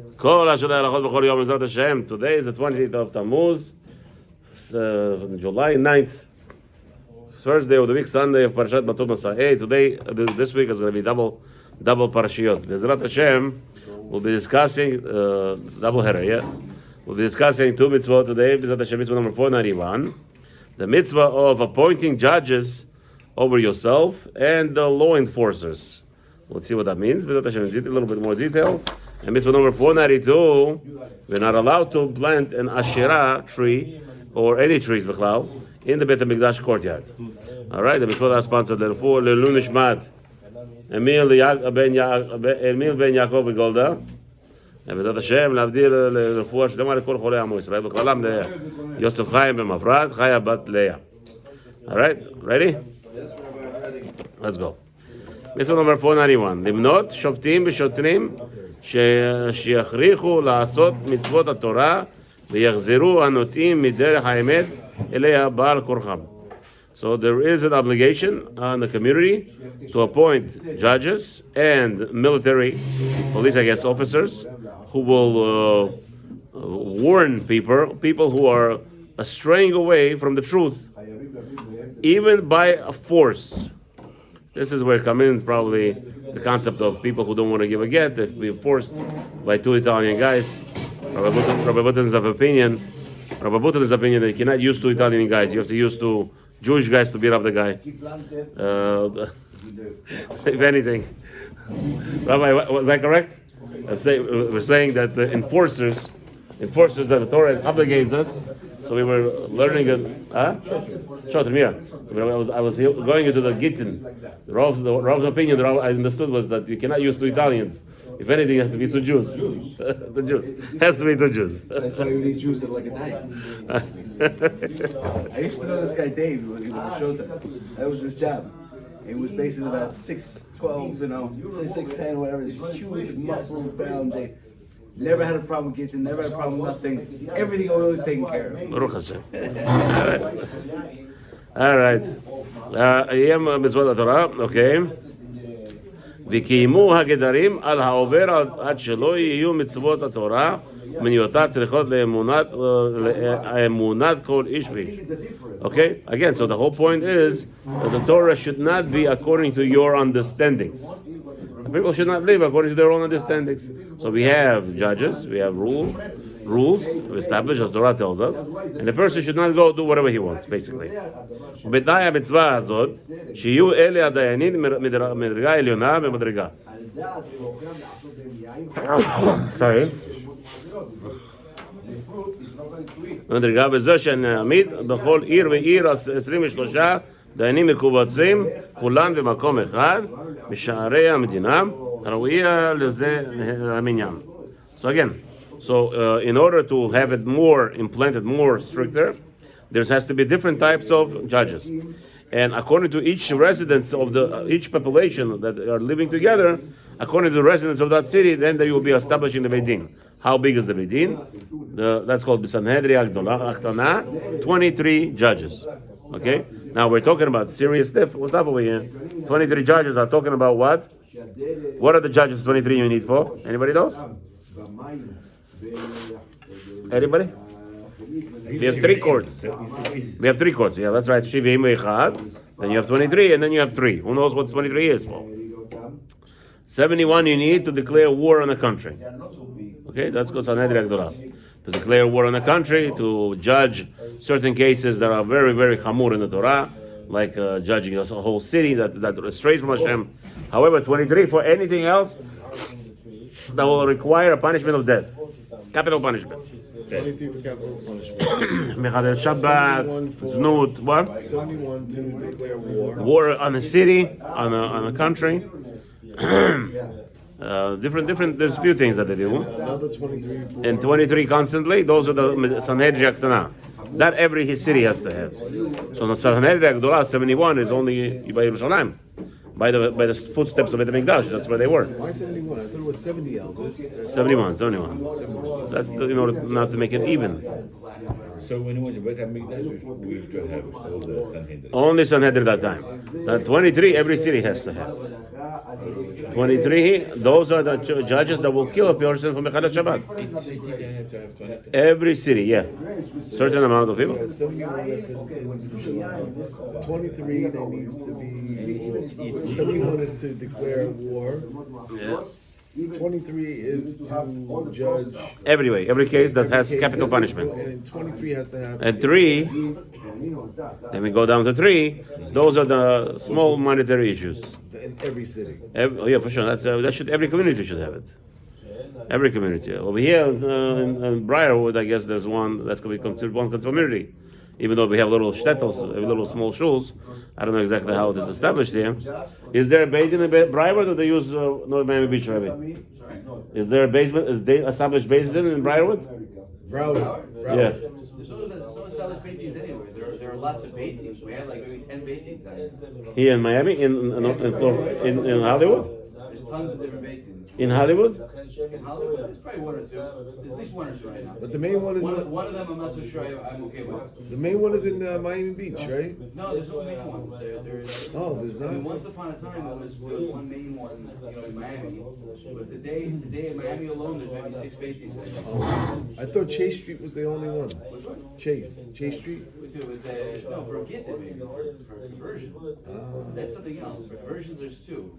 Today is the 20th of Tammuz, July 9th, first day of the week, Sunday of Parashat Matot Masa'eh. Today, this week is going to be double parashiyot. Bezrat Hashem, we'll be discussing double header. Yeah, we'll be discussing two mitzvot today. Bezrat Hashem, mitzvah number 491, the mitzvah of appointing judges over yourself and the law enforcers. Let's see what that means. Bezrat Hashem, a little bit more detail. And mitzvah number 492, we're not allowed to plant an Asherah tree or any trees, Bechlal, in the Beit HaMikdash courtyard. All right, the mitzvah is sponsored for Lelu Nishmat Emil ben Yaakov Golda. And Bezrat Hashem, להבדיל לרפואה שלמה לכל חולי עמו ישראל, בכללם ליוסף חיים במפרד, חיה בת לאה. All right, ready? Let's go. mitzvah number 491, למנות שופטים ושוטרים שיכריחו לעשות מצוות התורה ויחזרו הנוטים מדרך האמת אליה בעל כורחם. So there is an obligation on the community to appoint judges and military, police, I guess, officers who will warn people who are straying away from the truth, even by force. This is where comes in probably the concept of people who don't want to give a get, if we're forced by two Italian guys. Rabbi Button's opinion that you cannot use two Italian guys, you have to use two Jewish guys to beat up the guy. If anything. Rabbi, was that correct? We're saying that the enforcers that the Torah obligates us. So we were learning Shotrim, yeah. So I was going into the Gittin. The Rav's opinion that I understood was that you cannot use two Italians. If anything, it has to be two Jews. The Jews. Has to be two Jews. That's why we need Jews that like a night. I used to know this guy Dave when he was a showtime. That was his job. He was basically about 6'12", 6'10", whatever. This huge muscle bound Dave. Never had a problem with getting, never had a problem with nothing. Everything always taken care of. Baruch Hashem. All right. Yom mitzvot Torah. Okay. וקיימו הגדרים על העובר עד שלא יהיו מצוות התורה מניותיו צריכות לאמונת כל איש ואיש. Okay? Again, so the whole point is that the Torah should not be according to your understandings. People should not live according to their own understandings. So we have judges, we have rules established, the Torah tells us, and the person should not go do whatever he wants, basically. בתנאי המצווה הזאת, שיהיו אלה הדיינים מדרגה עליונה במדרגה. Sorry. מדרגה בזה שנעמיד בכל עיר ועיר 23 דיינים מקובצים, כולם במקום אחד, משערי המדינה, הראויה לזה המניין. So again, in order to have it more implanted, more stricter, there has to be different types of judges. And according to each residence of each population that are living together, according to the residents of that city, then they will be establishing the Beit Din. How big is the Beit Din? That's called Sanhedria Achtana, 23 judges. Okay? Now we're talking about serious stuff. What's up over here? 23 judges are talking about what? What are the judges 23 you need for? Anybody knows? Anybody? We have three courts. Yeah, that's right. Shivim Echad. Then you have 23, and then you have 3. Who knows what 23 is for? 71 you need to declare war on a country. Okay, that's called Sanhedria Gdolah. To declare war on a country, to judge certain cases that are very, very chamur in the Torah, like judging a whole city that strays from Hashem. However, 23 for anything else that will require a punishment of death. Capital punishment. 22 for capital punishment. Mechadel Shabbat, Znut, what? 71 to declare war. War on a city, on a country. Different. There's a few things that they do. Another 23 for... And 23 constantly. Those are the Sanhedria Achtana. That every city has to have. So the Sanhedria Gdolah 71 is only by Yerushalayim. By the footsteps of Beit HaMikdash, that's where they were. Why 71? I thought it was 70 elders. 71. So that's in order not to make it even. So when it was Beit HaMikdash, we used to have all the Sanhedrin. Only Sanhedrin at that time. 23, every city has to have. 23, those are the judges that will kill a person for Mechad Shabbat. Each city they have to have 20. Every city, yeah. Certain amount of people. 71 is in 23, there needs to be 71 is to declare war. 23 is to judge Every case that has capital punishment. and 23 has to have And 3, then we go down to 3, those are the small monetary issues. in every city. Yeah, for sure. That should every community should have it. Every community. Over here in Briarwood, I guess there's one that's going to be considered one community. Even though we have little shtetls, little small shuls, I don't know exactly how it is established here. Is there a Beit Din in Briarwood, or they use North Miami Beach, Rabbi? Is there a basement? Is they established Beit Din in Briarwood? Broward. Yeah. So established paintings anyway. There are lots of paintings. We have like maybe 10 paintings out here. Here in Miami, in Hollywood, There's tons of different paintings. in Hollywood. In Hollywood, there's probably one or two. There's at least one or two right now. But the main one is One of them I'm not so sure I'm okay with. the main one is in Miami Beach, right? No, there's no main ones. Oh, there's I mean, not. once upon a time, there was one main one, in Miami. But today in Miami alone, there's maybe 6 paintings. I thought Chase Street was the only one. Which one? Chase Street. No, for a gifted maybe, for conversions. That's something else. For conversions, there's 2.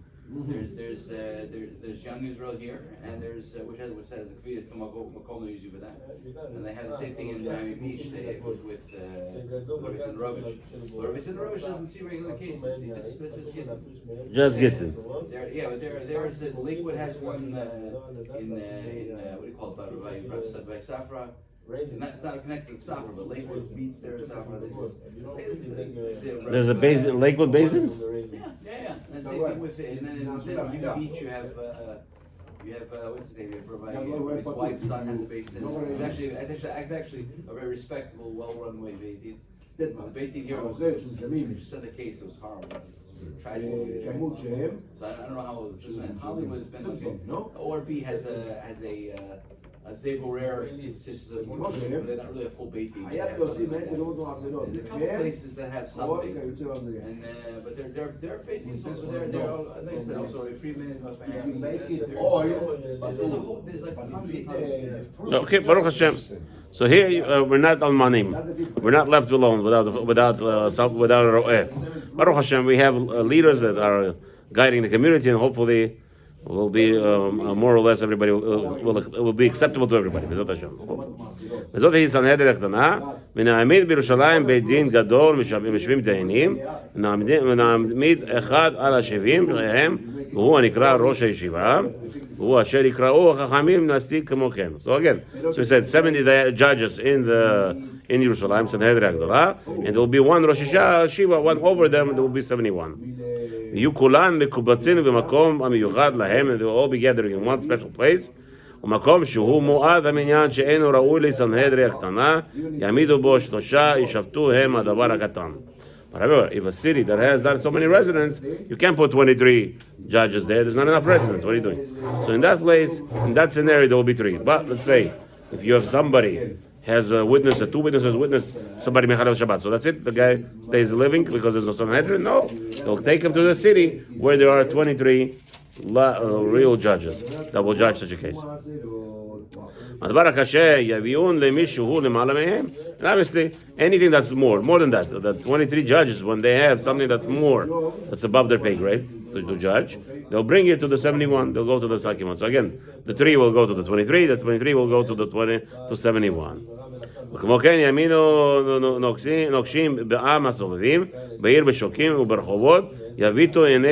There's Young Israel here, and there's which has a kvidat to Makom usually for that. And they had the same thing in Miami Beach. It was with Rabbi Rubbish. But Rabbi Rubbish doesn't see regular cases. He just get them. Just get it. There's Lakewood has one in what do you call it? By Safra. It's not connected to Safra, but Lakewood meets there at Safra. There's a basin, Lakewood Basin. Yeah. And same thing with and then in Miami Beach you have what's his name? His wife's son has a basin. It's actually a very respectable, well-run way Beit Din. The Beit Din here was just said the case. It was horrible. Tragic. So I don't know how it's Hollywood has been okay. ORB has a Zebo Rare system. They're not really a full Beit Din. There's a couple places that have something, and but they're Beit Din. So they're like I said, also a Freeman. There's like Okay, Baruch Hashem. So here we're not on manim. We're not left alone without ro'eh. Baruch Hashem, we have leaders that are guiding the community, and hopefully will be more or less everybody will be acceptable to everybody. Bezat Hashem. וזאת היא סנהדרין הקטנה, ונעמיד בירושלים בית דין גדול משווים דיינים, ונעמיד אחד על השבעים שלהם, והוא הנקרא ראש הישיבה, והוא אשר יקראו החכמים נשיג כמו כן. So again, so we said 70 judges in Jerusalem, סנהדרין הגדולה, and there will be one ראש הישיבה, one over them, there will be 71. יהיו כולן מקובצים במקום המיוחד להם, and they will all be gathering in one special place, ומקום שהוא מועד המניין שאינו ראוי לסנהדרין הקטנה, יעמידו בו 3 ישפטו הם הדבר הקטן. However, if a city that has not so many residents, you can't put 23 judges there. There's not enough residents. What are you doing? So in that place, in that scenario, there will be 3. But let's say, if you have somebody has a witness, 2 witnesses witness somebody Mechalel Shabbat. So that's it. The guy stays living because there's no Sanhedrin. No, they'll take him to the city where there are 23 real judges that will judge such a case. And obviously, anything that's more than that, the 23 judges, when they have something that's more, that's above their pay grade to judge, they'll bring it to the 71, they'll go to the second one. So again, the 3 will go to the 23, the 23 will go to the 71. וכמו כן ימינו נוקשים בעם הסובבים, בעיר בשוקים וברחובות, יביטו עיני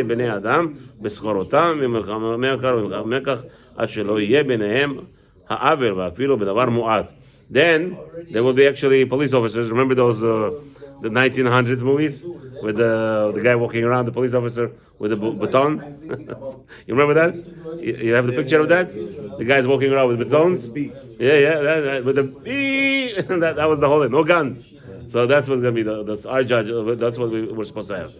בני אדם בסחרותם ומקח עד שלא יהיה ביניהם העוול ואפילו בדבר מועט. Then there will be actually police officers. Remember those the 1900s movies with the guy walking around, the police officer with the baton? You remember that? You have the picture of that? The guy's walking around with batons. Yeah, with the beep. that was the whole thing. No guns. So that's what's going to be our judge. That's what we're supposed to have.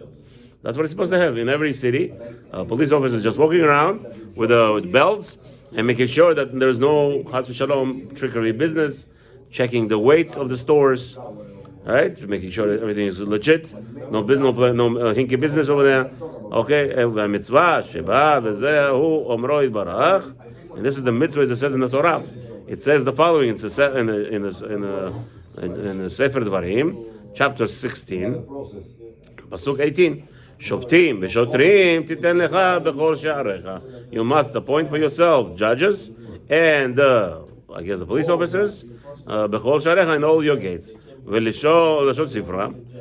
That's what it's supposed to have in every city. Police officers just walking around with belts and making sure that there's no Chas v'Shalom trickery business, checking the weights of the stores, right? Making sure that everything is legit, no business, no hinky business over there. Okay, mitzvah sheba v'zehu omro yitbarach, and this is the mitzvah as it says in the Torah. It says the following in the Sefer Dvarim, chapter 16, pasuk 18. Shoftim v'shotrim titen lecha bechol she'arecha. You must appoint for yourself judges and I guess the police officers bechol she'arecha in all your gates. V'lishot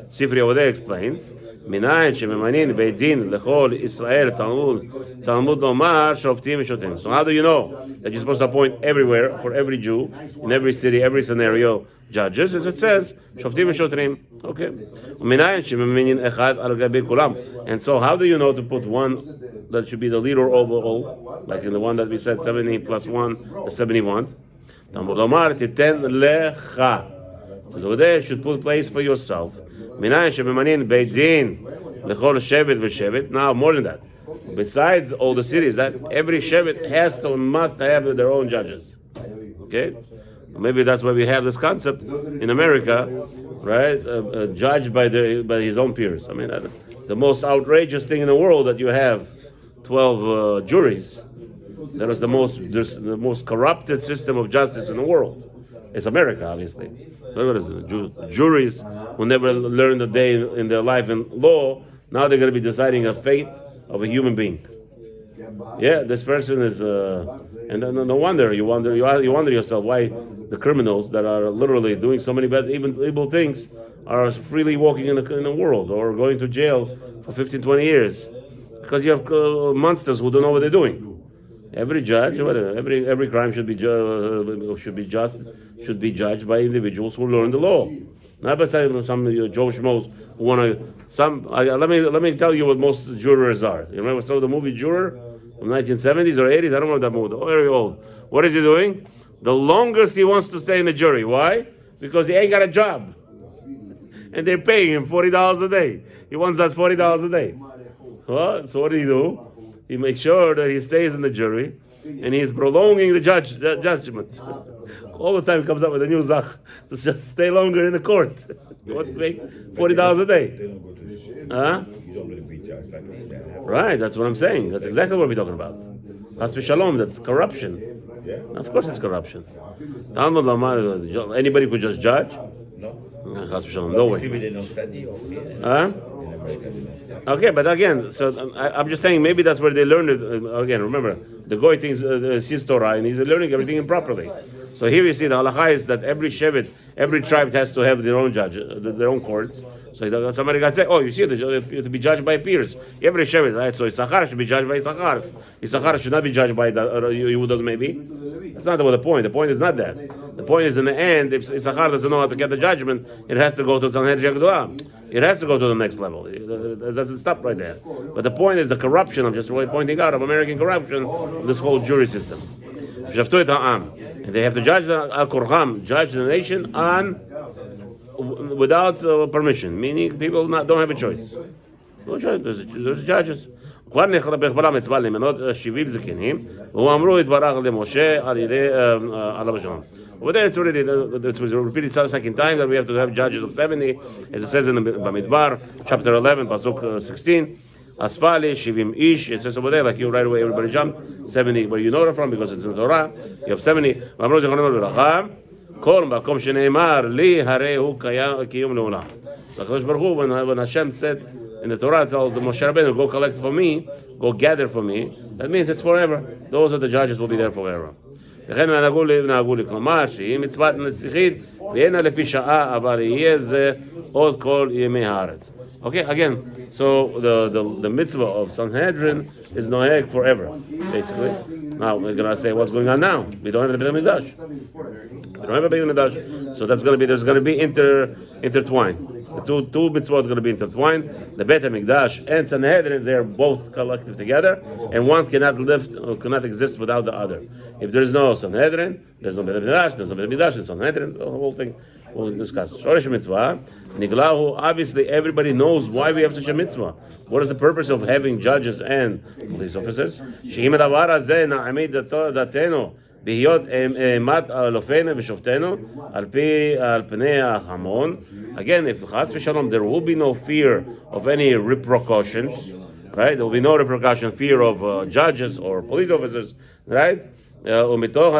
Sifri over there explains minayin shememanin beit din lechol Israel Talmud lomar shoftim v'shotrim. So how do you know that you're supposed to appoint everywhere for every Jew in every city, every scenario, judges, as it says, shoftim v'shotrim. Okay. And so how do you know to put one that should be the leader over all, like in the one that we said 70 plus 1 is 71? So over there you should put place for yourself. Now more than that. Besides all the cities, that every shevet has to and must have their own judges. Okay? Maybe that's why we have this concept in America, right? Judged by his own peers. I mean, the most outrageous thing in the world that you have 12 juries. That is the most corrupted system of justice in the world. It's America, obviously. What is it? Juries who never learned a day in their life in law. Now they're going to be deciding a fate of a human being. Yeah, this person is, and no wonder you wonder yourself why the criminals that are literally doing so many bad, even evil things, are freely walking in the world or going to jail for 15, 20 years, because you have monsters who don't know what they're doing. Every judge, every crime should be judged by individuals who learn the law, not by some Joe Schmoes who want to. Let me tell you what most jurors are. You remember some of the movie Juror from 1970s or 80s? I don't know that movie. Very old. What is he doing? The longest he wants to stay in the jury. Why? Because he ain't got a job, and they're paying him $40 a day. He wants that $40 a day. So what do? He makes sure that he stays in the jury, and he's prolonging the judgment. All the time he comes up with a new zach to just stay longer in the court. You want to make $40 a day? Huh? Right, that's what I'm saying. That's exactly what we're talking about. Chas v'shalom, that's corruption. Of course it's corruption. Anybody could just judge? Chas v'shalom, no way. Huh? Okay, but again, so I'm just saying maybe that's where they learned it. Again, remember, the goy thinks his Torah, and he's learning everything improperly. So here you see the halacha is that every shevet, every tribe has to have their own judge, their own courts. So somebody got to say, oh, you see, to be judged by peers. Every shevet, right? So Issachar should be judged by Issachars. Issachar should not be judged by Yehudas, maybe. That's not the point. The point is not that. The point is, in the end, if Issachar doesn't know how to get the judgment, it has to go to Sanhedrin Gedolah. It has to go to the next level. It doesn't stop right there. But the point is the corruption. I'm just really pointing out of American corruption, of this whole jury system. And they have to judge judge the nation without permission, meaning people don't have a choice. No choice. There's judges. כבר נכבד מצווה למנות 70 זקנים, והוא אמרו יתברך למשה על ידי עליו השלום. Over there, it's repeated the second time that we have to have judges of 70, as it says in the Bamidbar, chapter 11, pasuk 16. Asfali, Shivim Ish, it says over there, like you right away, everybody jump. 70, where you know it from, because it's in the Torah. You have 70. Kol makom sheneimar li harei hu kiyum le'olam. So HaKadosh Baruch Hu, when Hashem said in the Torah, tells the Moshe Rabbeinu, go collect for me, go gather for me, that means it's forever. Those are the judges will be there forever. וכן נהגו לי, כלומר שהיא מצוות נצחית ואינה לפי שעה, אבל יהיה זה עוד כל ימי הארץ. Okay, again, so the mitzvah of Sanhedrin is noheg forever, basically. Now we're gonna say what's going on now. We don't have the Beit Hamikdash. We don't have a Beit Hamikdash, so there's gonna be intertwined. The two mitzvot are going to be intertwined. The Beit Hamikdash and Sanhedrin, they're both collective together, and one cannot exist without the other. If there's no Sanhedrin, there's no Beit Hamikdash. There's no Beit Hamikdash, there's Sanhedrin. The whole thing we'll discuss. Shoresh mitzvah, niglahu. Obviously, everybody knows why we have such a mitzvah. What is the purpose of having judges and police officers? She'im davar hazeh na'amid dateno בהיות אימת אלופינו ושופטינו על פני ההמון. Again, if chas v'shalom, there will be no fear of any repercussions, right? There will be no repercussion, fear of judges or police officers, right? ומתוך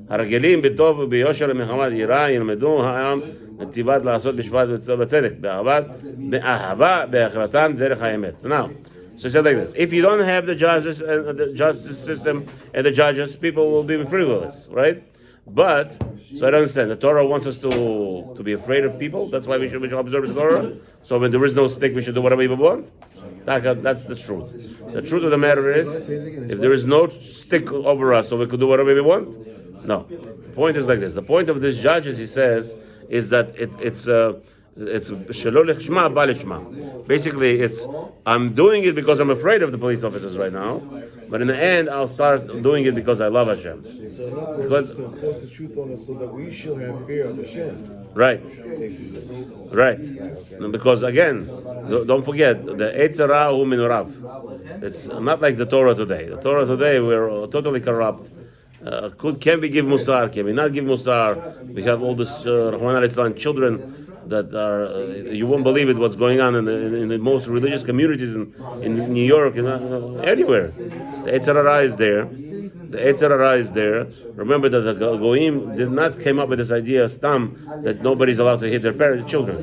הרגלים בטוב וביושר למלחמה יראה ילמדו העם נתיבת לעשות משפט וצדק באהבה בהחלטתם דרך האמת. Now, so it says like this: if you don't have the judges and the justice system and the judges, people will be frivolous, right? But so I don't understand. The Torah wants us to be afraid of people. That's why we should observe the Torah. So when there is no stick, we should do whatever we want. That's the truth. The truth of the matter is, if there is no stick over us, so we could do whatever we want. No. The point is like this. The point of this judges, he says, is that it's shelo lechshma ba lishma. Basically, it's I'm doing it because I'm afraid of the police officers right now, but in the end, I'll start doing it because I love Hashem. So in other words, to force the truth on us so that we shall have fear of Hashem. Right. Right. Because again, don't forget, the Eitz Hara hu min Rav. It's not like the Torah today. The Torah today, we're totally corrupt. Can we give musar? Can we not give musar? We have all this Rahman al-Islam children that are you won't believe it what's going on in the most religious communities in New York and anywhere. The Eitz Hara is there. The Eitz Hara is there. Remember that the Goyim did not came up with this idea stam that nobody's allowed to hit their children.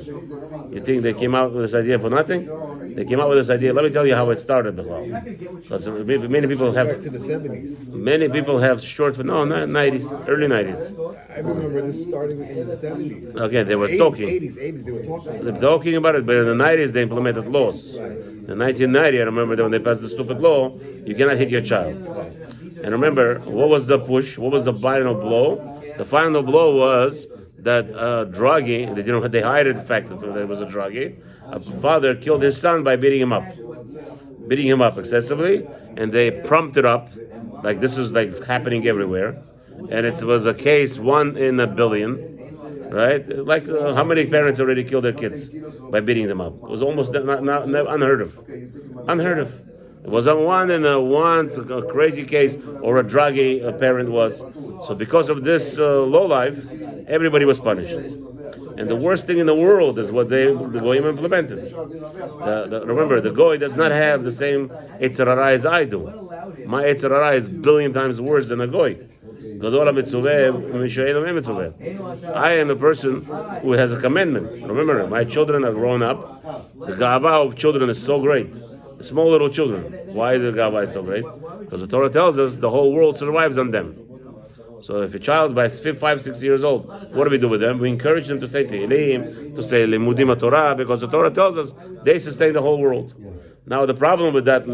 You think they came out with this idea for nothing? They came out with this idea. Let me tell you how it started. Because many people have Back to the 70s. many people have short not 90s, early 90s. I remember this starting in the 70s. Okay, they were talking. 80s, they were talking. They're talking about it, but in the 90s they implemented laws. In 1990, I remember that when they passed the stupid law, you cannot hit your child. And remember, what was the push? What was the final blow? The final blow was that druggie, they hid the fact that there was a druggie. A father killed his son by beating him up excessively, and they prompted up, like this is like it's happening everywhere. And it was a case 1 in a billion, right? Like how many parents already killed their kids by beating them up? It was almost unheard of. Unheard of. It was a 1 in a once a crazy case, or a druggie a parent was. So because of this lowlife, everybody was punished. And the worst thing in the world is what the Goyim implemented. Remember, the Goy does not have the same Eitz Hara as I do. My Eitz Hara is 1 billion times worse than a Goy. I am a person who has a commandment. Remember, my children are grown up. The gava of children is so great. Small little children. Why is the gava so great? Because the Torah tells us the whole world survives on them. So if a child by 5, 6 years old, what do we do with them? We encourage them to say Tehillim, to say Limudim Torah, because the Torah tells us they sustain the whole world. Now the problem with that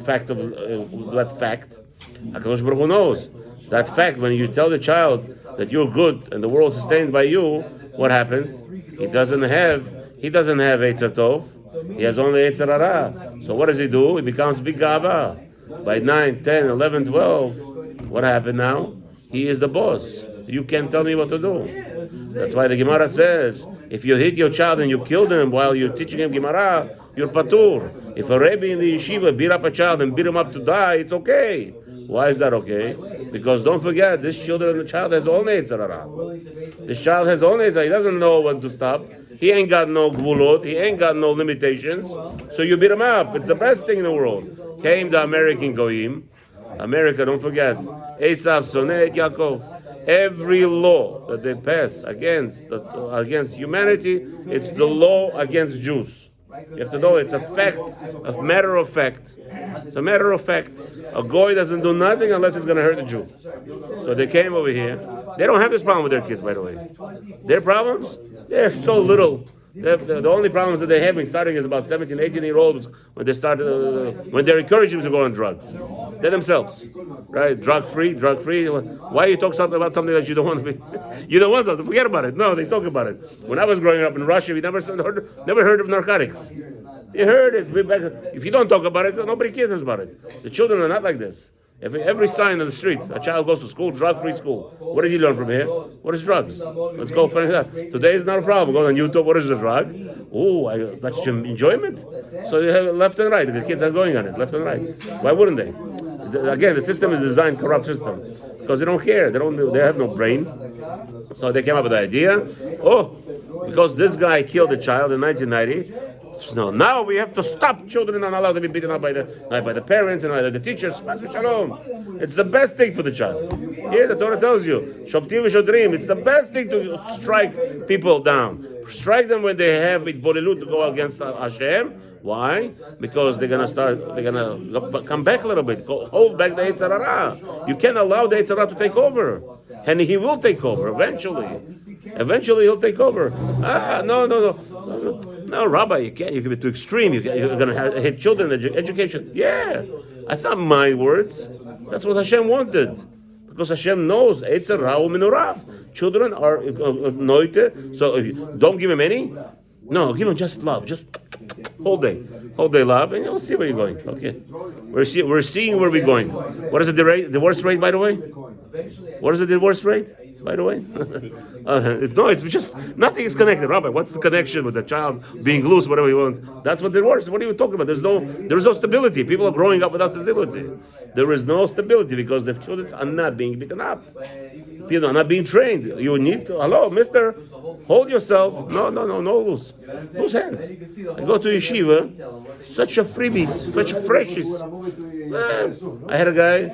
fact, HaKadosh Baruch Hu knows. That fact, when you tell the child that you're good and the world is sustained by you, what happens? He doesn't have Eitzer Tov. He has only Eitzer Hara. So what does he do? He becomes big gava. By 9, 10, 11, 12, what happened now? He is the boss. You can't tell me what to do. That's why the Gemara says, if you hit your child and you kill him while you're teaching him Gemara, you're patur. If a Rebbe in the yeshiva beat up a child and beat him up to die, it's okay. Why is that okay? Because don't forget, the child has all Eitzer Hara. This child has all Eitzer Hara. He doesn't know when to stop. He ain't got no gvulot. He ain't got no limitations. So you beat him up. It's the best thing in the world. Came the American Goyim. America, don't forget. Esav Soneh Yaakov. Every law that they pass against humanity, it's the law against Jews. You have to know it's a fact, a matter of fact. It's a matter of fact. A goy doesn't do nothing unless it's going to hurt a Jew. So they came over here. They don't have this problem with their kids, by the way. Their problems, they're so little. The only problems that they're having starting is about 17, 18-year-olds when they start, when they're encouraging them to go on drugs. They themselves, right? Drug free. Why you talk about something that you don't want to be? You don't want to forget about it. No, they talk about it. When I was growing up in Russia, we never heard of narcotics. You heard it. If you don't talk about it, nobody cares about it. The children are not like this. Every sign on the street, a child goes to school, drug-free school. What did he learn from here? What is drugs? Let's go find that. Today is not a problem. Go on YouTube. What is the drug? Oh, that's enjoyment. So you have left and right. The kids are going on it, left and right. Why wouldn't they? Again, the system is designed corrupt system because they don't care. They have no brain. So they came up with the idea. Oh, because this guy killed a child in 1990. No, now we have to stop. Children are not allowed to be beaten up by the parents and by the teachers. It's the best thing for the child. Here the Torah tells you, Shoptim v'shodrim. It's the best thing to strike people down. Strike them when they have itbolelut to go against Hashem. Why? Because they're gonna come back a little bit. Hold back the Yetzer Hara. You can't allow the Yetzer Hara to take over. And he will take over eventually. Eventually he'll take over. No, Rabbi, you can't. You can be too extreme. You're going to hit children education. Yeah, that's not my words. That's what Hashem wanted, because Hashem knows Yetzer Hara u'menorav. Children are anointed, so don't give him any. No, give him just love, just whole day love, and you'll see where you're going. Okay, we're seeing where we're going. What is the divorce rate, by the way? What is the divorce rate, by the way? No, it's just nothing is connected. Rabbi, what's the connection with the child being loose, whatever he wants? That's what divorce. What are you talking about? There's no stability. People are growing up without stability. There is no stability because the children are not being beaten up. People are not being trained. You need to, hello, mister, hold yourself. No, loose hands. I go to yeshiva, such a freebies, such a freshies. I had a guy,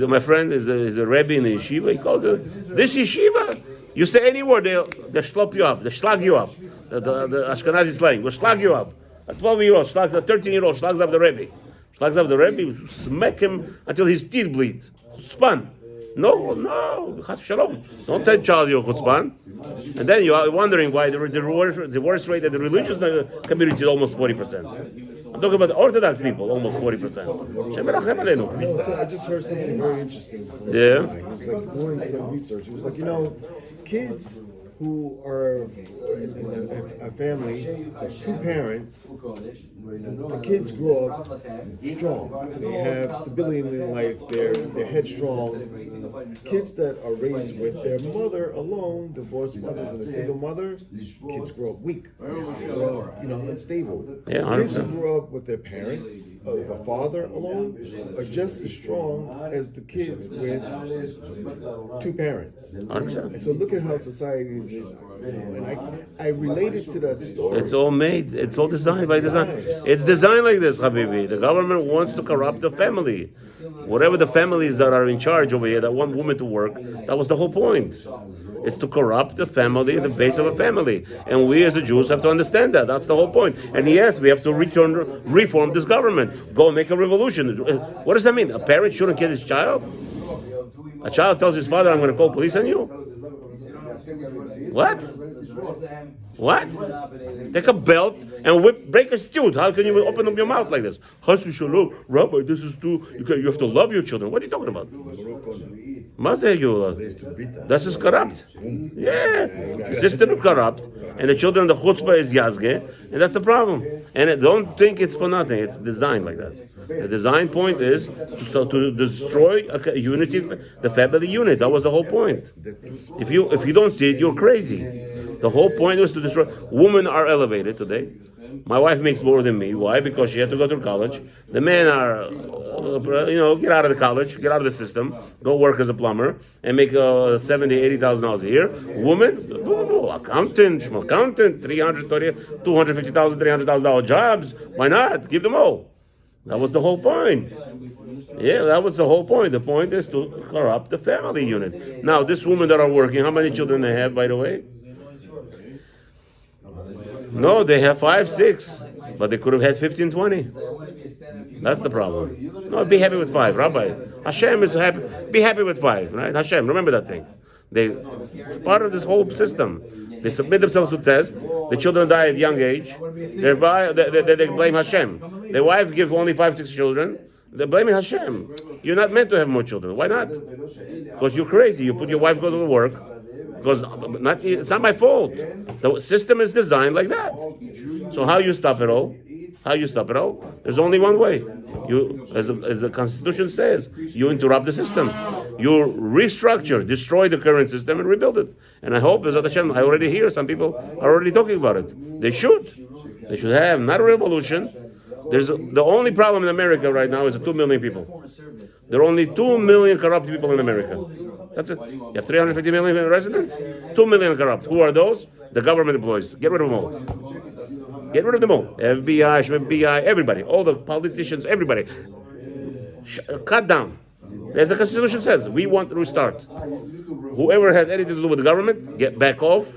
my friend is a rebbe in the yeshiva. He called this yeshiva. You say any word, they slop you up, they schlag you up. The Ashkenazi slang, will schlag you up. A 12-year-old, a 13-year-old slags up the rebbe. Slags up the rebbe, smack him until his teeth bleed. Chutzpan. No, chas shalom. Don't tell child you're chutzpan. And then you are wondering why the divorce rate at the religious community is almost 40%. I'm talking about the Orthodox people, almost 40%. No, so I just heard something very interesting. Yeah. He was like doing some research. He was like, kids who are in a family of two parents, the kids grow up strong. They have stability in life. They're headstrong. Kids that are raised with their mother alone, divorced mothers and a single mother, kids grow up weak. Grow up, unstable. Yeah, 100%. Kids who grow up with their parent, the father alone, are just as strong as the kids with two parents. 100%. And so look at how society is. And I related to that story. It's all made. It's all designed by design. It's designed like this, Habibi. The government wants to corrupt the family. Whatever the families that are in charge over here that want women to work, that was the whole point. It's to corrupt the family, the base of a family. And we as a Jews have to understand that. That's the whole point. And yes, we have to reform this government. Go make a revolution. What does that mean? A parent shouldn't kill his child? A child tells his father, I'm going to call police on you? What? Take a belt and break a stewed. How can you open up your mouth like this? Chas v'shalom, Rabbi, this is too. You have to love your children. What are you talking about? This is corrupt. Yeah, the system is corrupt, and the children, the chutzpah is yazge, and that's the problem. And don't think it's for nothing. It's designed like that. The design point is to destroy a unity, the family unit. That was the whole point. If you don't see it, you're crazy. The whole point was to destroy. Women are elevated today. My wife makes more than me. Why? Because she had to go to college. The men are, get out of the college, get out of the system, go work as a plumber, and make $70,000, $80,000 a year. Woman, accountant, $350,000, $300,000 jobs. Why not? Give them all. That was the whole point. Yeah, that was the whole point. The point is to corrupt the family unit. Now, this woman that are working, how many children they have, by the way? No, they have 5, 6, but they could have had 15, 20. That's the problem. No, be happy with 5, Rabbi. Hashem is happy. Be happy with 5, right? Hashem, remember that thing. It's part of this whole system. They submit themselves to test. The children die at young age. They blame Hashem. Their wife gives only 5, 6 children. They're blaming Hashem. You're not meant to have more children. Why not? Because you're crazy. You put your wife go to work. Because it's not my fault. The system is designed like that. So how you stop it all? There's only one way. You, as the Constitution says, you interrupt the system. You restructure, destroy the current system, and rebuild it. And I hope, Bezat Hashem, I already hear some people are already talking about it. They should have not a revolution. The only problem in America right now is the 2 million people. There are only 2 million corrupt people in America. That's it. You have 350 million residents. 2 million corrupt. Who are those? The government employees. Get rid of them all. Get rid of them all. FBI, everybody, all the politicians, everybody. Cut down. As the Constitution says, we want to restart. Whoever had anything to do with the government, get back off.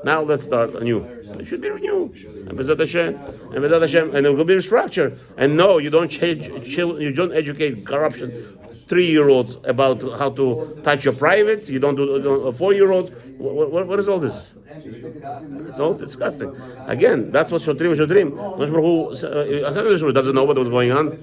Now let's start anew. It should be renewed. And B'ezrat Hashem, and it will be restructured. And no, you don't you don't educate corruption 3-year-olds about how to touch your privates. You don't do 4-year-olds. What is all this? It's all disgusting. Again, that's what Shotrim doesn't know what was going on.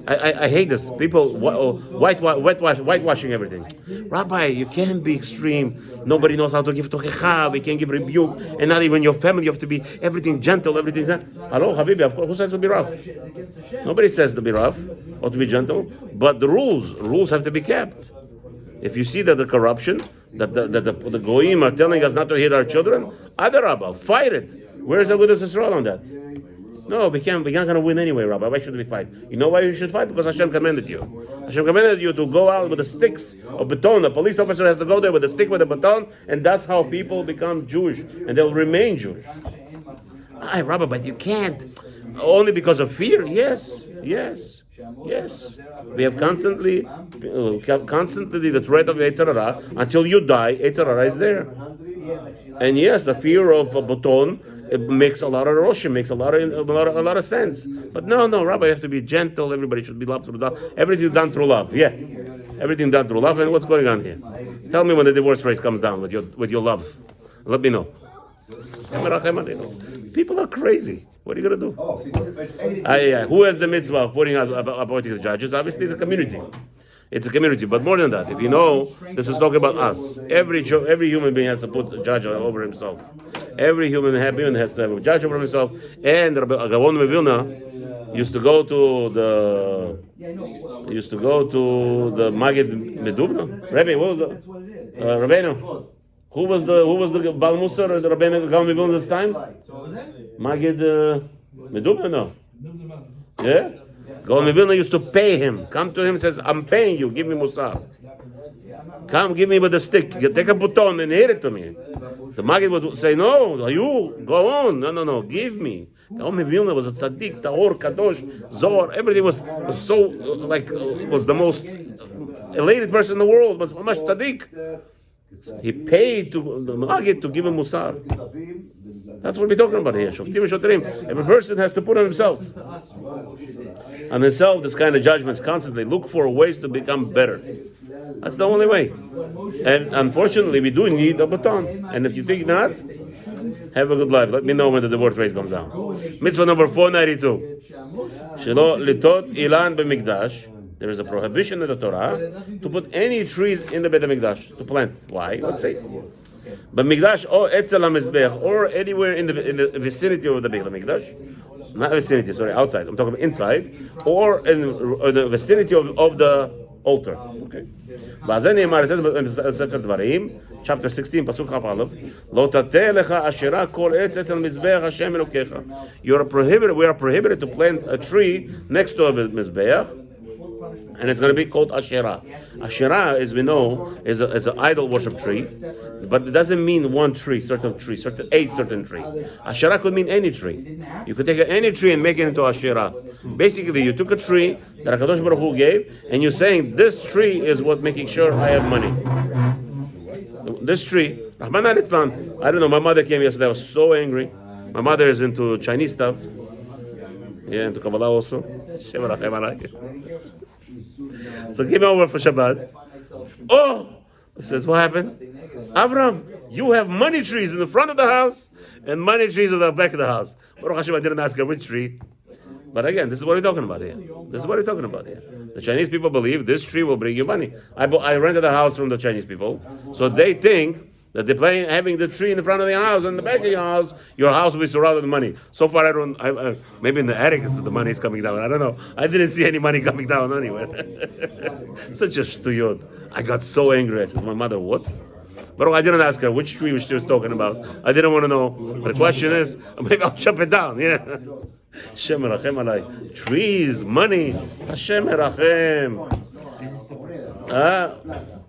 I hate this. People whitewashing everything. Rabbi, you can't be extreme. Nobody knows how to give tochecha. We can't give rebuke. And not even your family. You have to be everything gentle, everything. Hello, Habibi, of course. Who says to be rough? Nobody says to be rough or to be gentle. But the rules have to be kept. If you see that the corruption, that the goyim are telling us not to hit our children, adarabah, fight it. Where's the Agudas Yisrael on that? No, we're not going to win anyway, Rabbi. Why should we fight? You know why you should fight? Because Hashem commanded you. Hashem commanded you to go out with the sticks of baton. A police officer has to go there with a stick with a baton, and that's how people become Jewish, and they'll remain Jewish. Aye, Rabbi, but you can't. Only because of fear? Yes. We have constantly the threat of Yetzer Hara. Until you die, Yetzer Hara is there. And yes, the fear of a baton, it makes a lot of roshim, makes a lot of sense. But no, Rabbi, you have to be gentle. Everybody should be loved through love. Everything done through love. Yeah, everything done through love. And what's going on here? Tell me when the divorce rate comes down with your love. Let me know. People are crazy. What are you going to do? Who has the mitzvah of appointing the judges? Obviously, the community. It's a community. But more than that, if you know, this is talking about us. Every human being has to put a judge over himself. Every human being has to have a judge over himself. And Rabbi Gavon Mevilna used to go to the Magid Medubna. Rabbi, what was the Rabbeinu? Who was the Baal Musar or the Rabbeinu Gavon Mevilna this time? Magid Medubna, no. Yeah? Gavon Mevilna used to pay him. Come to him and says, I'm paying you, give me Musar. Come, give me with a stick. Take a baton and hit it to me. The Magid would say, no, you, go on. No, give me. Gavon Mevilna was a tzaddik, tahor, kadosh, zohar. Everything was so, was the most elated person in the world. Was much tzaddik. He paid to the Magid to give him Musar. That's what we're talking about here. Every person has to put on himself. On himself, this kind of judgments constantly. Look for ways to become better. That's the only way. And unfortunately, we do need a baton. And if you think not, have a good life. Let me know when the divorce rate comes down. Mitzvah number 492. Shelo litot ilan b'mikdash. There is a prohibition in the Torah to put any trees in the Beit HaMikdash, to plant. Why? Let's say. But Mikdash or Etzel HaMizbech, or anywhere in the vicinity of the Beit HaMikdash, not vicinity, sorry, outside. I'm talking about inside, or in the vicinity of the altar. Okay. It says in chapter 16, pasuk Chaf Aleph, Lo tateh lecha asherah kol etz etzel mizbeach Hashem Elokecha. We are prohibited to plant a tree next to a mizbeach. And it's going to be called Asherah. Asherah, as we know, is an idol worship tree, but it doesn't mean one tree, certain tree. Asherah could mean any tree. You could take any tree and make it into Asherah. Basically, you took a tree that HaKadosh Baruch Hu gave, and you're saying, this tree is what making sure I have money. This tree, Rahman al-Islam, I don't know, my mother came yesterday, I was so angry. My mother is into Chinese stuff. Yeah, into Kabbalah also. So came over for Shabbat. Oh, says, what happened? Avram, you have money trees in the front of the house and money trees in the back of the house. Baruch Hashem, I didn't ask her which tree. But again, this is what we're talking about here. The Chinese people believe this tree will bring you money. I rented a house from the Chinese people, so they think that they're having the tree in the front of the house and in the back of your house will be surrounded with money. So far, maybe in the attic the money is coming down. I don't know. I didn't see any money coming down anywhere. Such a shtuyot. I got so angry. I said, my mother, what? But I didn't ask her which tree she was talking about. I didn't want to know. But the question is, maybe I'll chop it down. Yeah. Hashem erachem alai. Trees, money. Hashem erachem.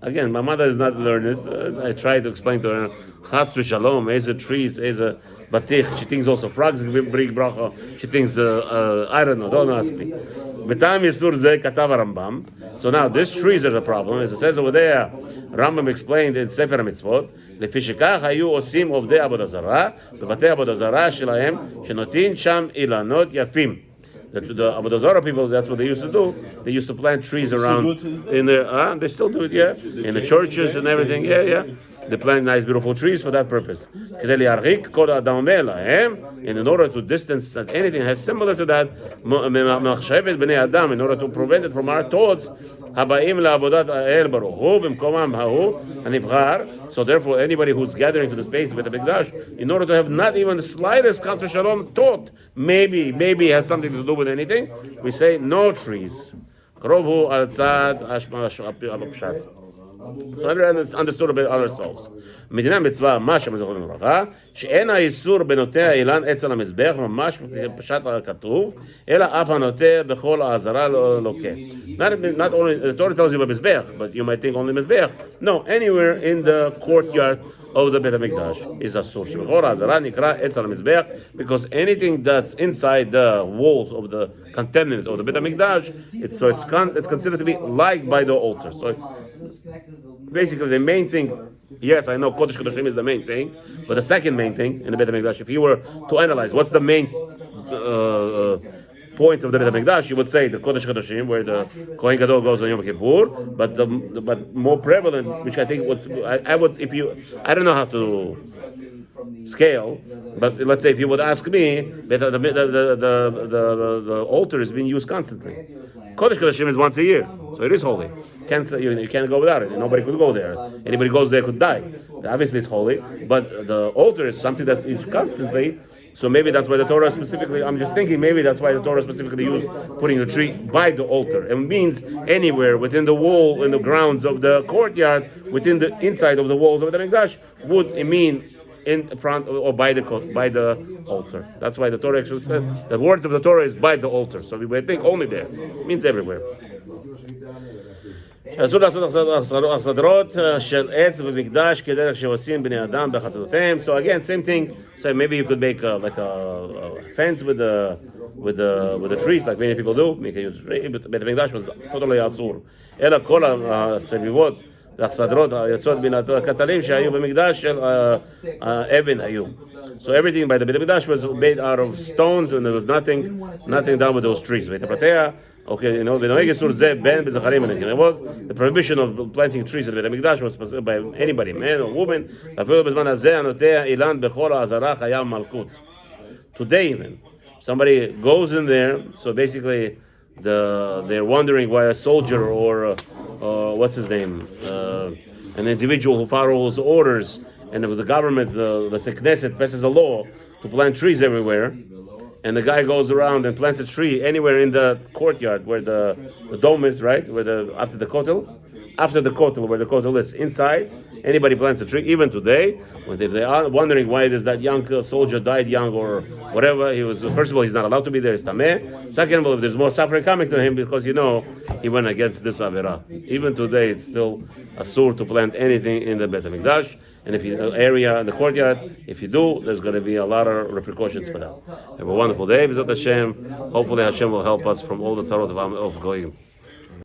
Again, my mother is not learned. I try to explain to her. Chas v'shalom, eze trees, eze batich. She thinks also frogs bring bracha. She thinks, I don't know, don't ask me. B'tam yisur ze katav Rambam. So now this trees is a problem. As it says over there, Rambam explained in Sefer Mitzvoth, לפיכך היו עושים עובדי עבודה זרה, בבתי עבודה זרה שלהם, שנותנים שם אילנות יפים. The Avodah Zarah people, that's what they used to do. They used to plant trees around in the. They still do it, yeah. In the churches and everything, yeah. They plant nice, beautiful trees for that purpose. And in order to distance anything has similar to that, in order to prevent it from our thoughts. So therefore, anybody who's gathering to the space of Beit HaMikdash, in order to have not even the slightest chas v'shalom thought, maybe has something to do with anything, we say no trees. So everyone understood a bit ourselves. מדינה מצווה ממש המזוכרים לברכה, שאין האיסור בנוטע אילן אצל המזבח ממש פשט הכתוב, אלא אף הנוטע בכל העזרה לוקה. Not only, the Torah tells you about מזבח, but you might think only מזבח. No, anywhere in the courtyard of the Beit HaMikdash is אסור. שבכל העזרה נקרא אצל המזבח, because anything that's inside the walls of the contaminant of the Beit HaMikdash, it's considered to be like by the altar. So it's basically the main thing. Yes, I know Kodesh Kodashim is the main thing, but the second main thing in the Beit HaMikdash, if you were to analyze what's the main point of the Beit HaMikdash, you would say the Kodesh Kodashim, where the Kohen Gadol goes on Yom Kippur, but more prevalent, which I think I don't know how to scale, but let's say if you would ask me, the altar is being used constantly. Kodesh Kodashim is once a year, so it is holy. You can't go without it. Nobody could go there. Anybody goes there could die. Obviously, it's holy, but the altar is something that is constantly. So maybe that's why the Torah specifically. I'm just thinking maybe that's why the Torah specifically used putting the tree by the altar. It means anywhere within the wall, in the grounds of the courtyard, within the inside of the walls of the Mikdash, would it mean in front or by the altar. That's why the Torah actually says the word of the Torah is by the altar. So we would think only there. It means everywhere. אסור לעשות אכסדרות של עץ במקדש כדרך שעושים בני אדם בחצרותיהם. So again, same thing. So maybe you could make like a fence with the trees, like many people do. Make a huge tree. But בית המקדש was totally אסור. אלא כל הסביבות האכסדרות היוצאות מן הקטלים שהיו במקדש של אבן היו. So everything by the בית המקדש was made out of stones, and there was nothing done with those trees. בית הפרטיה. Okay, the prohibition of planting trees in the Beit HaMikdash was by anybody, man or woman. Today even, somebody goes in there, so basically they're wondering why a soldier or what's his name, an individual who follows orders, and if the government, the Knesset passes a law to plant trees everywhere, and the guy goes around and plants a tree anywhere in the courtyard where the dome is, right? After the kotel, where the kotel is inside, anybody plants a tree. Even today, if they are wondering why does that young soldier died young or whatever, first of all, he's not allowed to be there. It's tameh. Second of all, if there's more suffering coming to him because he went against this avera. Even today, it's still asur to plant anything in the Beit HaMikdash. And if you area in the courtyard, if you do, there's going to be a lot of repercussions for that. Have a wonderful day, B'ezrat Hashem. Hopefully Hashem will help us from all the tzarot of Goyim.